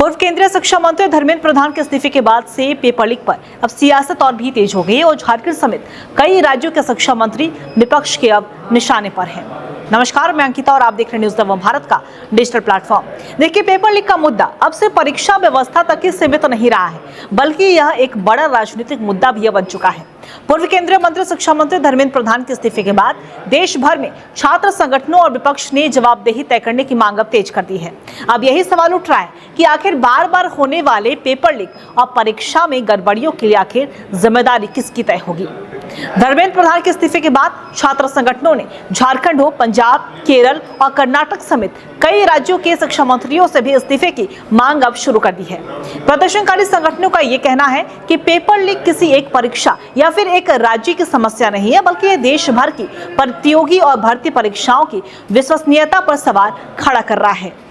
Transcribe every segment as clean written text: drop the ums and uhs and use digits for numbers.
पूर्व केंद्रीय शिक्षा मंत्री धर्मेंद्र प्रधान के इस्तीफे के बाद से पेपर लीक पर अब सियासत और भी तेज हो गई है और झारखंड समेत कई राज्यों के शिक्षा मंत्री विपक्ष के अब निशाने पर हैं। नमस्कार, मैं अंकिता और आप देख रहे हैं न्यूज़ नव भारत का डिजिटल प्लेटफॉर्म। देखिए, पेपर लीक का मुद्दा अब सिर्फ परीक्षा व्यवस्था तक ही सीमित नहीं रहा है, बल्कि यह एक बड़ा राजनीतिक मुद्दा भी बन चुका है। पूर्व केंद्रीय मंत्री शिक्षा मंत्री धर्मेंद्र प्रधान के इस्तीफे के बाद देश भर में छात्र संगठनों और विपक्ष ने जवाबदेही तय करने की मांग अब तेज कर दी है। अब यही सवाल उठ रहा है कि आखिर बार बार होने वाले पेपर लीक और परीक्षा में गड़बड़ियों के लिए आखिर जिम्मेदारी किसकी तय होगी। धर्मेंद्र प्रधान के इस्तीफे के बाद छात्र संगठनों ने झारखंड हो, पंजाब, केरल और कर्नाटक समेत कई राज्यों के शिक्षा मंत्रियों से भी इस्तीफे की मांग अब शुरू कर दी है। प्रदर्शनकारी संगठनों का ये कहना है कि पेपर लीक किसी एक परीक्षा या फिर एक राज्य की समस्या नहीं है, बल्कि ये देश भर की प्रतियोगी और भर्ती परीक्षाओं की विश्वसनीयता पर सवाल खड़ा कर रहा है।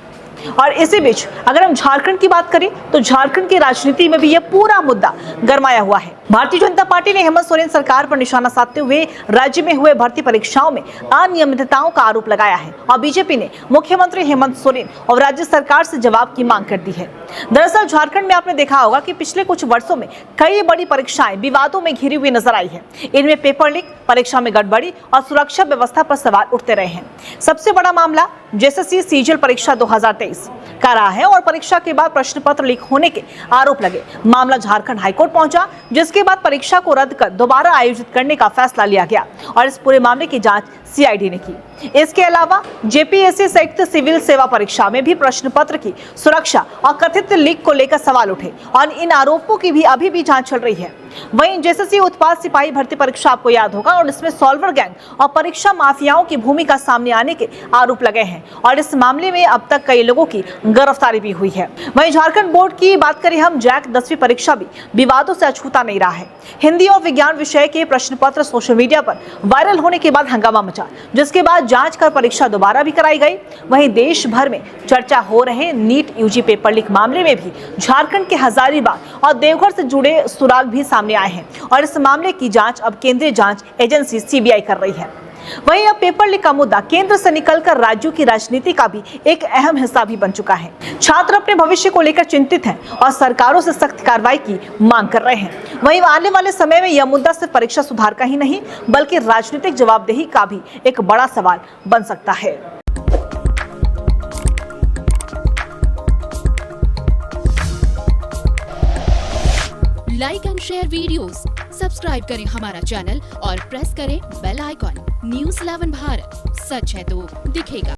और इसी बीच अगर हम झारखंड की बात करें तो झारखंड की राजनीति में भी यह पूरा मुद्दा गरमाया हुआ है। भारतीय जनता पार्टी ने हेमंत सोरेन सरकार पर निशाना साधते हुए राज्य में हुए भर्ती परीक्षाओं में अनियमितताओं का आरोप लगाया है और बीजेपी ने मुख्यमंत्री हेमंत सोरेन और राज्य सरकार से जवाब की मांग कर दी है। दरअसल झारखंड में आपने देखा होगा कि पिछले कुछ वर्षों में कई बड़ी परीक्षाएं विवादों में घिरी हुई नजर आई है। इनमें पेपर लीक, परीक्षा में गड़बड़ी और सुरक्षा व्यवस्था पर सवाल उठते रहे हैं। सबसे बड़ा मामला जेएसएससी सीजीएल परीक्षा 2023 का रहा है और परीक्षा के बाद प्रश्न पत्र लीक होने के आरोप लगे। मामला झारखंड हाईकोर्ट पहुंचा, जिसके बाद परीक्षा को रद्द कर दोबारा आयोजित करने का फैसला लिया गया और इस पूरे मामले की जांच सीआईडी ने की। इसके अलावा जेपीएससी संयुक्त सिविल सेवा परीक्षा में भी प्रश्न पत्र की सुरक्षा और कथित लीक को लेकर सवाल उठे और इन आरोपों की भी अभी भी जांच चल रही है। वहीं जेएसएससी उत्पाद सिपाही भर्ती परीक्षा आपको याद होगा और इसमें सॉल्वर गैंग और परीक्षा माफियाओं की भूमिका सामने आने के आरोप लगे हैं और इस मामले में अब तक कई लोगों की गिरफ्तारी भी हुई है। वहीं झारखंड बोर्ड की बात करें हम, जैक 10वीं परीक्षा भी विवादों से अछूता नहीं रहा है। हिंदी और विज्ञान विषय के प्रश्न पत्र सोशल मीडिया पर वायरल होने के बाद हंगामा मचा, जिसके बाद जांच कर परीक्षा दोबारा भी कराई गई। वहीं देश भर में चर्चा हो रहे नीट यूजी पेपर लीक मामले में भी झारखंड के हजारीबाग और देवघर से जुड़े सुराग भी सामने आए हैं और इस मामले की जांच अब केंद्रीय जांच एजेंसी सीबीआई कर रही है। वहीं अब पेपर लीक का मुद्दा केंद्र से निकलकर राज्यों की राजनीति का भी एक अहम हिस्सा भी बन चुका है। छात्र अपने भविष्य को लेकर चिंतित हैं और सरकारों से सख्त कार्रवाई की मांग कर रहे हैं। वहीं आने वाले समय में यह मुद्दा सिर्फ परीक्षा सुधार का ही नहीं, बल्कि राजनीतिक जवाबदेही का भी एक बड़ा सवाल बन सकता है। Like and share videos, subscribe करें हमारा चैनल और प्रेस करें बेल आइकॉन। न्यूज़ 11 भारत, सच है तो दिखेगा।